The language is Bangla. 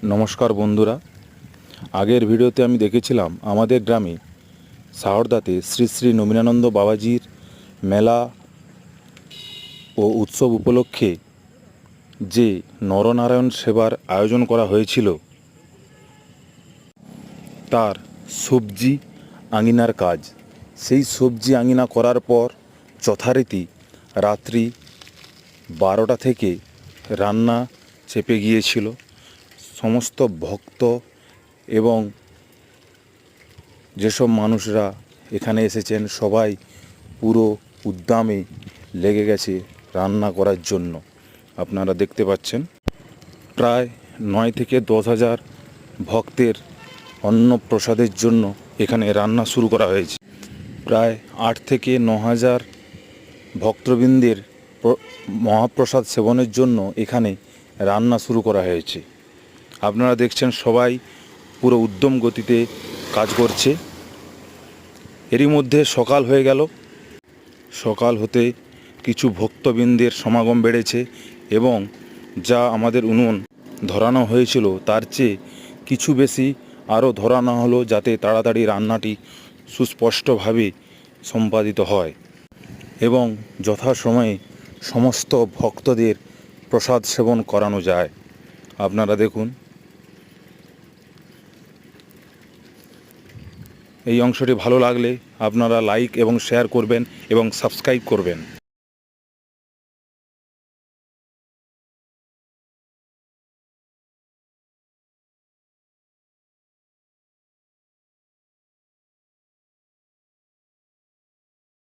নমস্কার বন্ধুরা, আগের ভিডিওতে আমি দেখেছিলাম আমাদের গ্রামে সাহরদাতে শ্রী শ্রী নবীনানন্দ বাবাজির মেলা ও উৎসব উপলক্ষে যে নরনারায়ণ সেবার আয়োজন করা হয়েছিল তার সবজি আঙিনার কাজ। সেই সবজি আঙিনা করার পর যথারীতি রাত্রি 12টা থেকে রান্না চেপে গিয়েছিল। সমস্ত ভক্ত এবং যেসব মানুষরা এখানে এসেছেন সবাই পুরো উদ্যমে লেগে গেছে রান্না করার জন্য। আপনারা দেখতে পাচ্ছেন প্রায় 9 থেকে 10,000 ভক্তের অন্নপ্রসাদের জন্য এখানে রান্না শুরু করা হয়েছে। প্রায় 8 থেকে 9,000 ভক্তবৃন্দের মহাপ্রসাদ সেবনের জন্য এখানে রান্না শুরু করা হয়েছে। আপনারা দেখছেন সবাই পুরো উদ্যম গতিতে কাজ করছে। এরই মধ্যে সকাল হয়ে গেল। সকাল হতে কিছু ভক্তবৃন্দের সমাগম বেড়েছে এবং যা আমাদের উনুন ধরানো হয়েছিল তার চেয়ে কিছু বেশি আরও ধরানো হলো, যাতে তাড়াতাড়ি রান্নাটি সুস্পষ্টভাবে সম্পাদিত হয় এবং যথাসময়ে সমস্ত ভক্তদের প্রসাদ সেবন করানো যায়। আপনারা দেখুন, এই অংশটি ভালো লাগলে আপনারা লাইক এবং শেয়ার করবেন এবং সাবস্ক্রাইব করবেন।